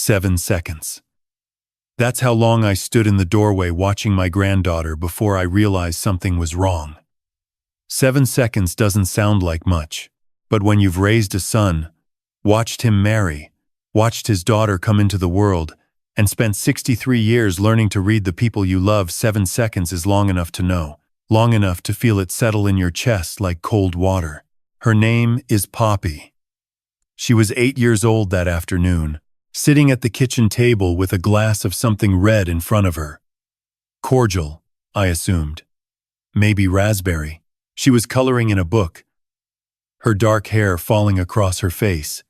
7 seconds. That's how long I stood in the doorway watching my granddaughter before I realized something was wrong. 7 seconds doesn't sound like much, but when you've raised a son, watched him marry, watched his daughter come into the world, and spent 63 years learning to read the people you love, 7 seconds is long enough to know, long enough to feel it settle in your chest like cold water. Her name is Poppy. She was 8 years old that afternoon, sitting at the kitchen table with a glass of something red in front of her. Cordial, I assumed. Maybe raspberry. She was coloring in a book, her dark hair falling across her face,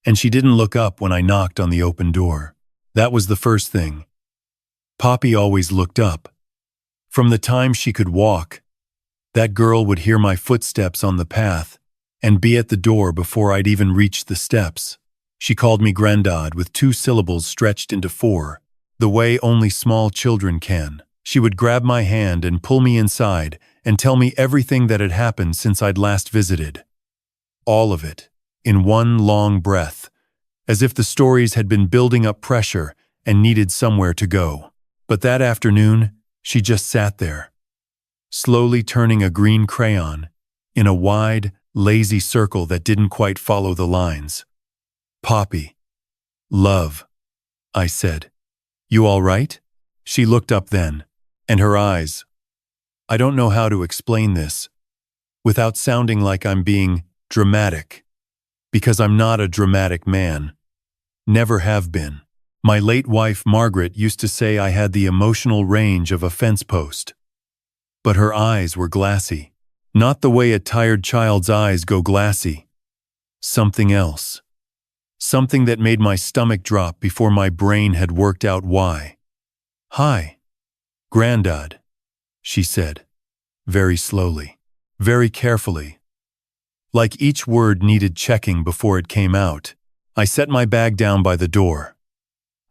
and she didn't look up when I knocked on the open door. That was the first thing. Poppy always looked up. From the time she could walk, that girl would hear my footsteps on the path and be at the door before I'd even reached the steps. She called me Granddaughter with 2 syllables stretched into 4, the way only small children can. She would grab my hand and pull me inside and tell me everything that had happened since I'd last visited. All of it, in one long breath, as if the stories had been building up pressure and needed somewhere to go. But that afternoon, she just sat there, slowly turning a green crayon in a wide, lazy circle that didn't quite follow the lines. Poppy. Love, I said. You all right? She looked up then, and her eyes. I don't know how to explain this without sounding like I'm being dramatic, because I'm not a dramatic man. Never have been. My late wife, Margaret, used to say I had the emotional range of a fence post. But her eyes were glassy. Not the way a tired child's eyes go glassy. Something else. Something that made my stomach drop before my brain had worked out why. Hi, Granddad, she said, very slowly, very carefully. Like each word needed checking before it came out. I set my bag down by the door.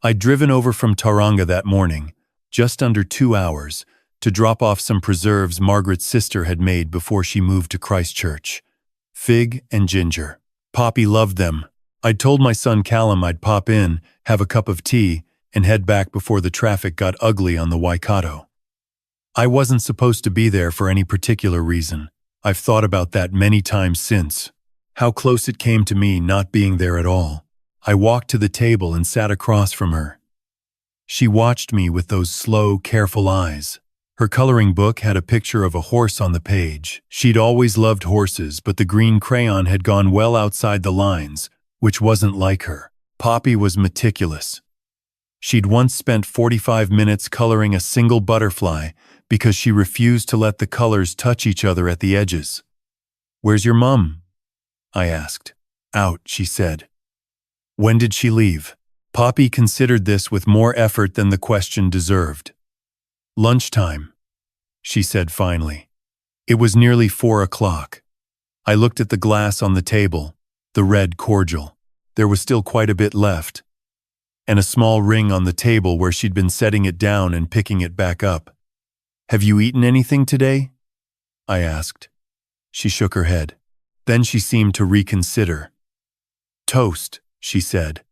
I'd driven over from Tauranga that morning, just under 2 hours, to drop off some preserves Margaret's sister had made before she moved to Christchurch. Fig and ginger. Poppy loved them. I'd told my son Callum I'd pop in, have a cup of tea, and head back before the traffic got ugly on the Waikato. I wasn't supposed to be there for any particular reason. I've thought about that many times since. How close it came to me not being there at all. I walked to the table and sat across from her. She watched me with those slow, careful eyes. Her coloring book had a picture of a horse on the page. She'd always loved horses, but the green crayon had gone well outside the lines, which wasn't like her. Poppy was meticulous. She'd once spent 45 minutes coloring a single butterfly because she refused to let the colors touch each other at the edges. "Where's your mum?" I asked. "Out," she said. "When did she leave?" Poppy considered this with more effort than the question deserved. "Lunchtime," she said finally. It was nearly 4 o'clock. I looked at the glass on the table, the red cordial. There was still quite a bit left, and a small ring on the table where she'd been setting it down and picking it back up. "Have you eaten anything today?" I asked. She shook her head. Then she seemed to reconsider. "Toast," she said.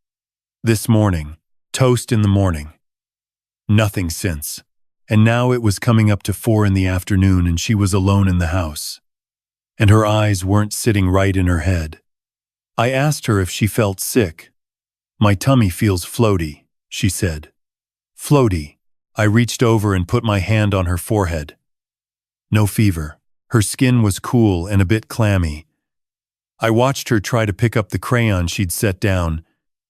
"This morning. Toast in the morning. Nothing since." And now it was coming up to 4 in the afternoon and she was alone in the house. And her eyes weren't sitting right in her head. I asked her if she felt sick. "My tummy feels floaty," she said. "Floaty." I reached over and put my hand on her forehead. No fever. Her skin was cool and a bit clammy. I watched her try to pick up the crayon she'd set down,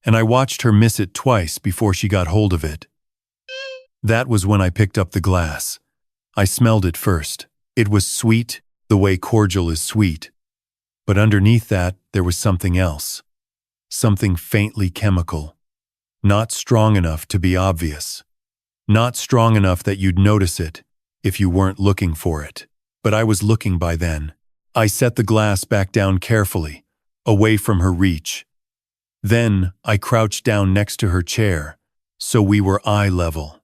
and I watched her miss it twice before she got hold of it. That was when I picked up the glass. I smelled it first. It was sweet, the way cordial is sweet. But underneath that, there was something else. Something faintly chemical. Not strong enough to be obvious. Not strong enough that you'd notice it if you weren't looking for it. But I was looking by then. I set the glass back down carefully, away from her reach. Then I crouched down next to her chair, so we were eye level.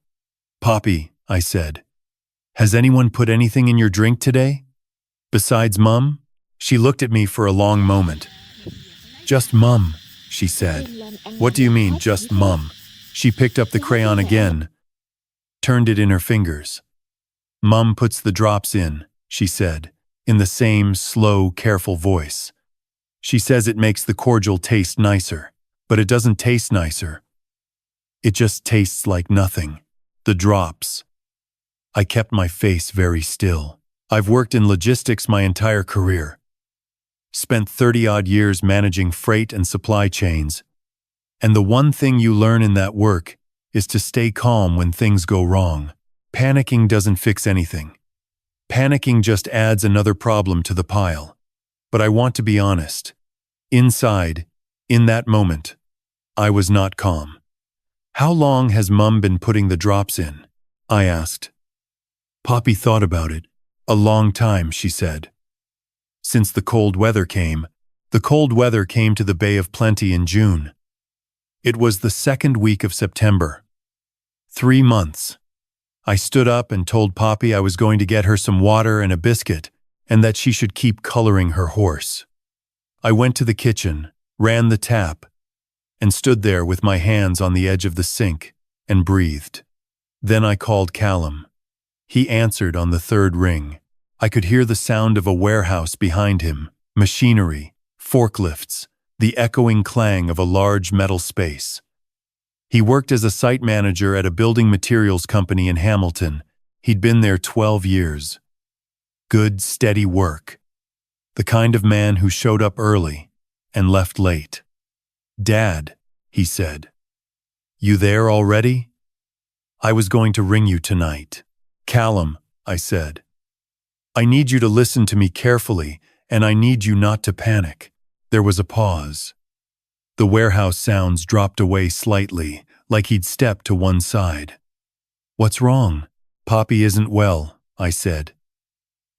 "Poppy," I said, "has anyone put anything in your drink today? Besides Mum?" She looked at me for a long moment. "Just Mum," she said. What do you mean, just Mum? She picked up the crayon again, turned it in her fingers. Mum puts the drops in, she said, in the same slow, careful voice. She says it makes the cordial taste nicer, but it doesn't taste nicer. It just tastes like nothing. The drops. I kept my face very still. I've worked in logistics my entire career. Spent 30-odd years managing freight and supply chains. And the one thing you learn in that work is to stay calm when things go wrong. Panicking doesn't fix anything. Panicking just adds another problem to the pile. But I want to be honest. Inside, in that moment, I was not calm. How long has Mum been putting the drops in? I asked. Poppy thought about it. A long time, she said. Since the cold weather came. The cold weather came to the Bay of Plenty in June. It was the second week of September. 3 months. I stood up and told Poppy I was going to get her some water and a biscuit, and that she should keep coloring her horse. I went to the kitchen, ran the tap, and stood there with my hands on the edge of the sink, and breathed. Then I called Callum. He answered on the 3rd ring. I could hear the sound of a warehouse behind him, machinery, forklifts, the echoing clang of a large metal space. He worked as a site manager at a building materials company in Hamilton. He'd been there 12 years. Good, steady work. The kind of man who showed up early and left late. Dad, he said. You there already? I was going to ring you tonight. Callum, I said. I need you to listen to me carefully, and I need you not to panic. There was a pause. The warehouse sounds dropped away slightly, like he'd stepped to one side. What's wrong? Poppy isn't well, I said.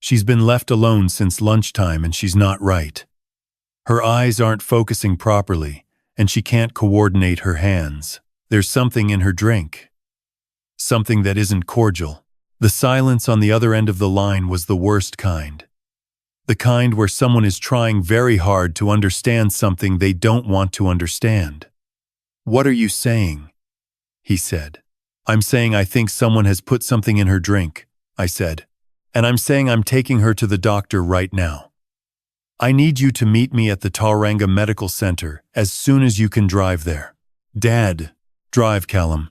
She's been left alone since lunchtime and she's not right. Her eyes aren't focusing properly, and she can't coordinate her hands. There's something in her drink. Something that isn't cordial. The silence on the other end of the line was the worst kind. The kind where someone is trying very hard to understand something they don't want to understand. What are you saying? He said. I'm saying I think someone has put something in her drink, I said. And I'm saying I'm taking her to the doctor right now. I need you to meet me at the Tauranga Medical Centre as soon as you can drive there. Dad, drive, Callum.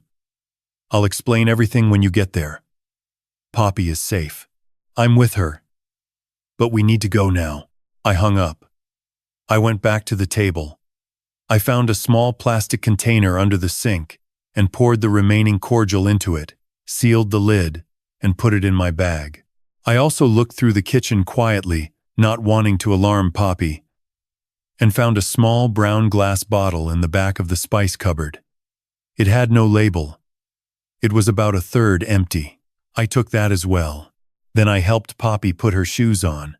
I'll explain everything when you get there. Poppy is safe. I'm with her. But we need to go now. I hung up. I went back to the table. I found a small plastic container under the sink and poured the remaining cordial into it, sealed the lid, and put it in my bag. I also looked through the kitchen quietly, not wanting to alarm Poppy, and found a small brown glass bottle in the back of the spice cupboard. It had no label. It was about 1/3 empty. I took that as well. Then I helped Poppy put her shoes on,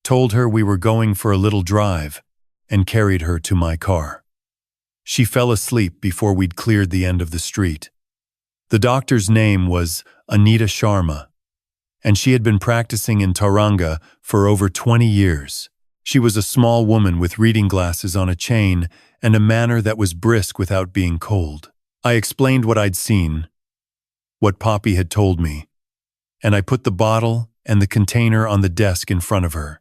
told her we were going for a little drive, and carried her to my car. She fell asleep before we'd cleared the end of the street. The doctor's name was Anita Sharma, and she had been practicing in Tauranga for over 20 years. She was a small woman with reading glasses on a chain and a manner that was brisk without being cold. I explained what I'd seen, what Poppy had told me, and I put the bottle and the container on the desk in front of her.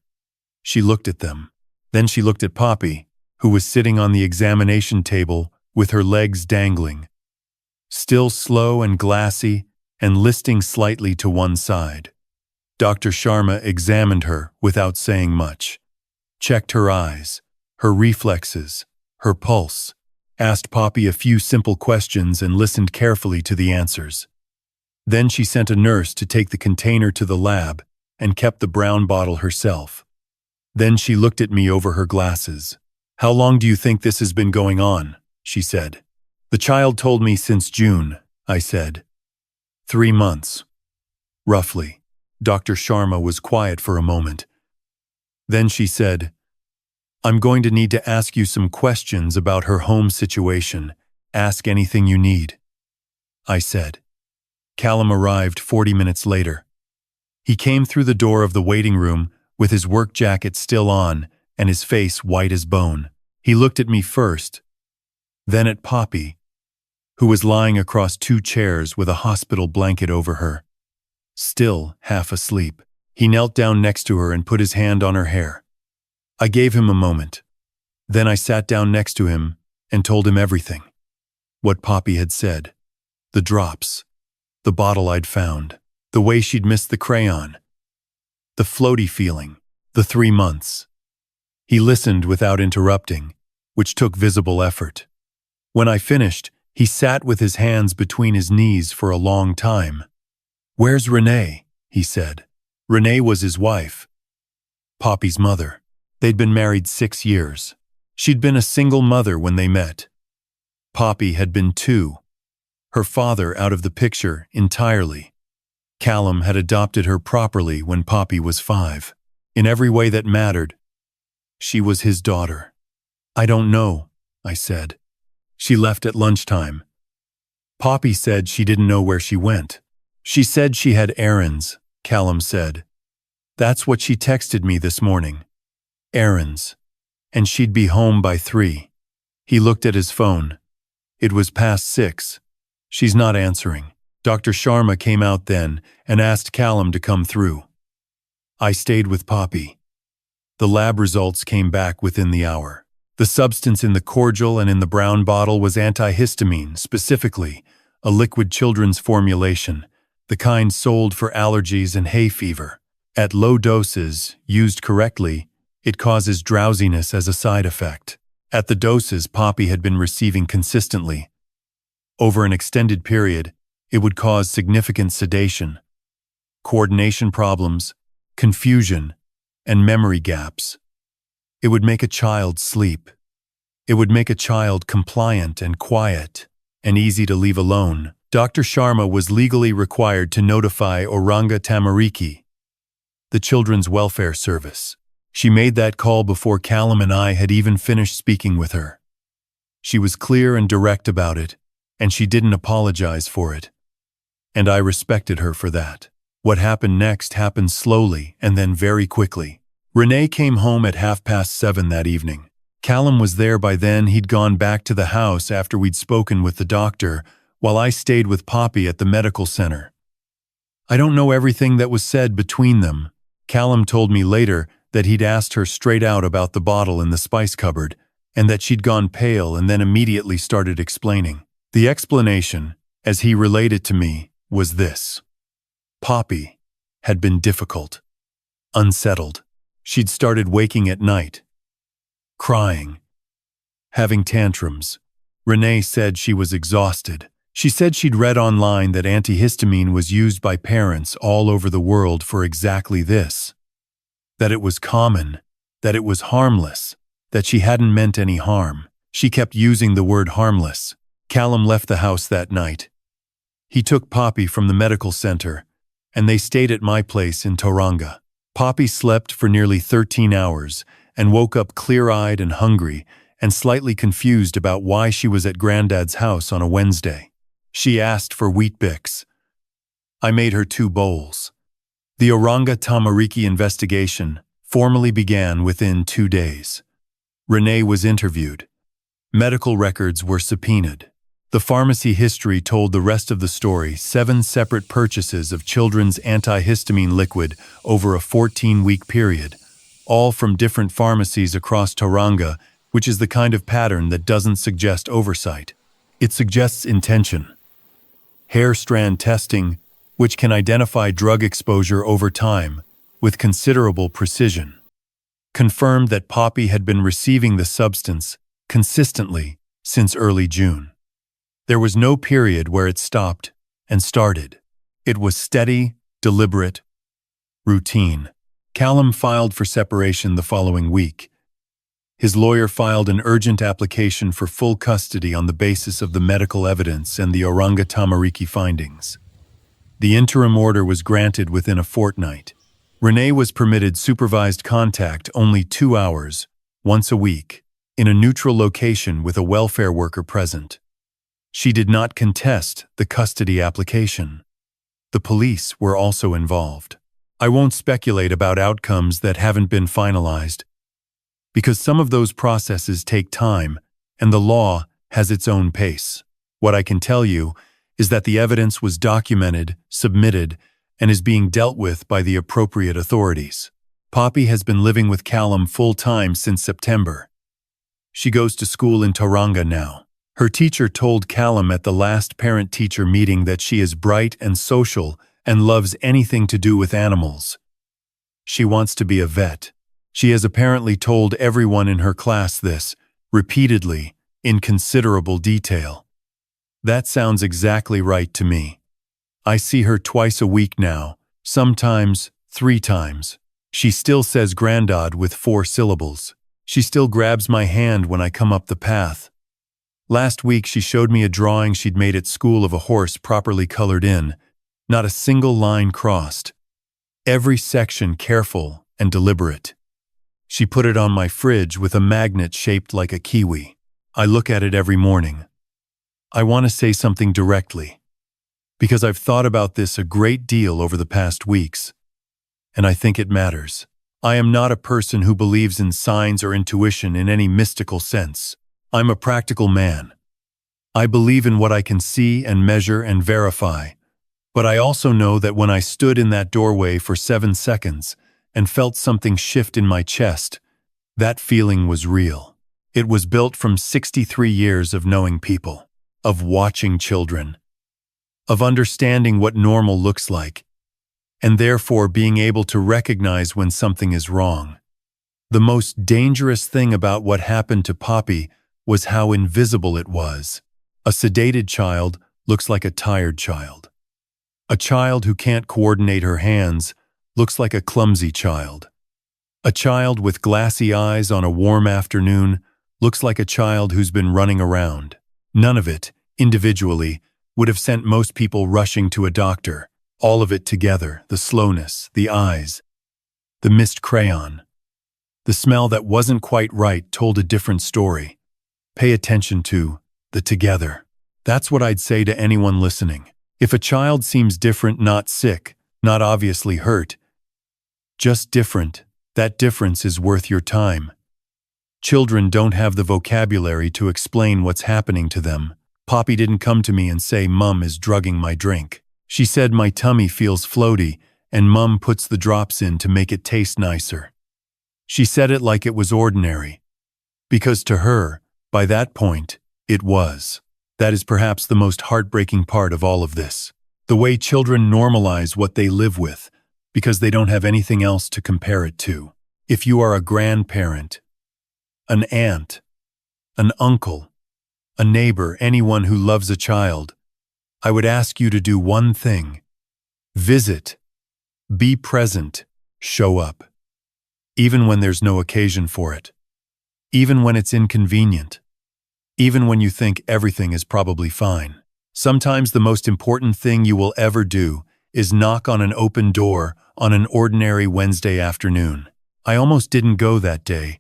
She looked at them. Then she looked at Poppy, who was sitting on the examination table with her legs dangling, still slow and glassy and listing slightly to one side. Dr. Sharma examined her without saying much, checked her eyes, her reflexes, her pulse, asked Poppy a few simple questions and listened carefully to the answers. Then she sent a nurse to take the container to the lab and kept the brown bottle herself. Then she looked at me over her glasses. How long do you think this has been going on? She said. The child told me since June, I said. 3 months. Roughly. Dr. Sharma was quiet for a moment. Then she said, I'm going to need to ask you some questions about her home situation. Ask anything you need. I said. Callum arrived 40 minutes later. He came through the door of the waiting room with his work jacket still on and his face white as bone. He looked at me first, then at Poppy, who was lying across two chairs with a hospital blanket over her, still half asleep. He knelt down next to her and put his hand on her hair. I gave him a moment. Then I sat down next to him and told him everything. What Poppy had said, the drops, the bottle I'd found, the way she'd missed the crayon, the floaty feeling, the 3 months. He listened without interrupting, which took visible effort. When I finished, he sat with his hands between his knees for a long time. "Where's Renee?" he said. Renee was his wife, Poppy's mother. They'd been married 6 years. She'd been a single mother when they met. Poppy had been 2. Her father out of the picture entirely. Callum had adopted her properly when Poppy was 5. In every way that mattered, she was his daughter. "I don't know," I said. "She left at lunchtime." Poppy said she didn't know where she went. "She said she had errands," Callum said. "That's what she texted me this morning. Errands. And she'd be home by 3. He looked at his phone. It was past 6. "She's not answering." Dr. Sharma came out then and asked Callum to come through. I stayed with Poppy. The lab results came back within the hour. The substance in the cordial and in the brown bottle was antihistamine, specifically a liquid children's formulation, the kind sold for allergies and hay fever. At low doses, used correctly, it causes drowsiness as a side effect. At the doses Poppy had been receiving consistently, over an extended period, it would cause significant sedation, coordination problems, confusion, and memory gaps. It would make a child sleep. It would make a child compliant and quiet and easy to leave alone. Dr. Sharma was legally required to notify Tauranga Medical, the Children's Welfare Service. She made that call before Callum and I had even finished speaking with her. She was clear and direct about it, and she didn't apologize for it. And I respected her for that. What happened next happened slowly and then very quickly. Renee came home at 7:30 that evening. Callum was there by then. He'd gone back to the house after we'd spoken with the doctor, while I stayed with Poppy at the medical center. I don't know everything that was said between them. Callum told me later that he'd asked her straight out about the bottle in the spice cupboard, and that she'd gone pale and then immediately started explaining. The explanation, as he relayed it to me, was this. Poppy had been difficult, unsettled. She'd started waking at night, crying, having tantrums. Renee said she was exhausted. She said she'd read online that antihistamine was used by parents all over the world for exactly this. That it was common, that it was harmless, that she hadn't meant any harm. She kept using the word harmless. Callum left the house that night. He took Poppy from the medical center, and they stayed at my place in Tauranga. Poppy slept for nearly 13 hours and woke up clear-eyed and hungry and slightly confused about why she was at Granddad's house on a Wednesday. She asked for Wheat Bix. I made her 2 bowls. The Tauranga Medical investigation formally began within 2 days. Renee was interviewed. Medical records were subpoenaed. The pharmacy history told the rest of the story. 7 separate purchases of children's antihistamine liquid over a 14-week period, all from different pharmacies across Tauranga, which is the kind of pattern that doesn't suggest oversight. It suggests intention. Hair strand testing, which can identify drug exposure over time with considerable precision, confirmed that Poppy had been receiving the substance consistently since early June. There was no period where it stopped and started. It was steady, deliberate, routine. Callum filed for separation the following week. His lawyer filed an urgent application for full custody on the basis of the medical evidence and the Tauranga Medical findings. The interim order was granted within a fortnight. Renee was permitted supervised contact only 2 hours, once a week, in a neutral location with a welfare worker present. She did not contest the custody application. The police were also involved. I won't speculate about outcomes that haven't been finalized. because some of those processes take time, and the law has its own pace. What I can tell you is that the evidence was documented, submitted, and is being dealt with by the appropriate authorities. Poppy has been living with Callum full-time since September. She goes to school in Tauranga now. Her teacher told Callum at the last parent-teacher meeting that she is bright and social and loves anything to do with animals. She wants to be a vet. She has apparently told everyone in her class this, repeatedly, in considerable detail. That sounds exactly right to me. I see her twice a week now, sometimes 3 times. She still says granddaughter with 4 syllables. She still grabs my hand when I come up the path. Last week she showed me a drawing she'd made at school of a horse properly colored in, not a single line crossed. Every section careful and deliberate. She put it on my fridge with a magnet shaped like a kiwi. I look at it every morning. I want to say something directly, because I've thought about this a great deal over the past weeks, and I think it matters. I am not a person who believes in signs or intuition in any mystical sense. I'm a practical man. I believe in what I can see and measure and verify, but I also know that when I stood in that doorway for 7 seconds and felt something shift in my chest, that feeling was real. It was built from 63 years of knowing people, of watching children, of understanding what normal looks like, and therefore being able to recognize when something is wrong. The most dangerous thing about what happened to Poppy was how invisible it was. A sedated child looks like a tired child. A child who can't coordinate her hands looks like a clumsy child. A child with glassy eyes on a warm afternoon looks like a child who's been running around. None of it, individually, would have sent most people rushing to a doctor. All of it together, the slowness, the eyes, the missed crayon. The smell that wasn't quite right told a different story. Pay attention to the together. That's what I'd say to anyone listening. If a child seems different, not sick, not obviously hurt, just different, that difference is worth your time. Children don't have the vocabulary to explain what's happening to them. Poppy didn't come to me and say, "Mum is drugging my drink." She said, "My tummy feels floaty, and Mum puts the drops in to make it taste nicer." She said it like it was ordinary, because to her, by that point, it was. That is perhaps the most heartbreaking part of all of this. The way children normalize what they live with, because they don't have anything else to compare it to. If you are a grandparent, an aunt, an uncle, a neighbor, anyone who loves a child, I would ask you to do one thing. Visit, be present, show up. Even when there's no occasion for it. Even when it's inconvenient. Even when you think everything is probably fine. Sometimes the most important thing you will ever do is knock on an open door on an ordinary Wednesday afternoon. I almost didn't go that day.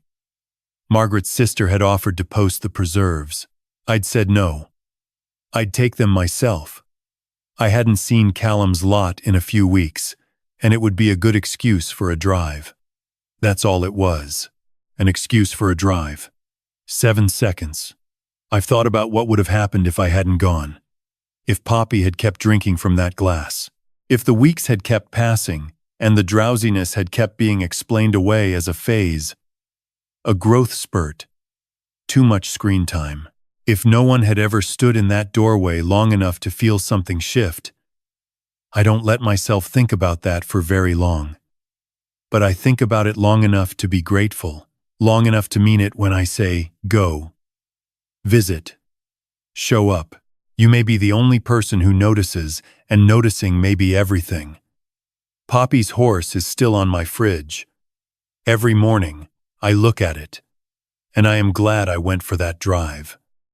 Margaret's sister had offered to post the preserves. I'd said no. I'd take them myself. I hadn't seen Callum's lot in a few weeks, and it would be a good excuse for a drive. That's all it was. An excuse for a drive. 7 seconds. I've thought about what would have happened if I hadn't gone. If Poppy had kept drinking from that glass. If the weeks had kept passing, and the drowsiness had kept being explained away as a phase. A growth spurt. Too much screen time. If no one had ever stood in that doorway long enough to feel something shift. I don't let myself think about that for very long. But I think about it long enough to be grateful, long enough to mean it when I say, go. Visit. Show up. You may be the only person who notices, and noticing may be everything. Poppy's horse is still on my fridge. Every morning, I look at it, and I am glad I went for that drive.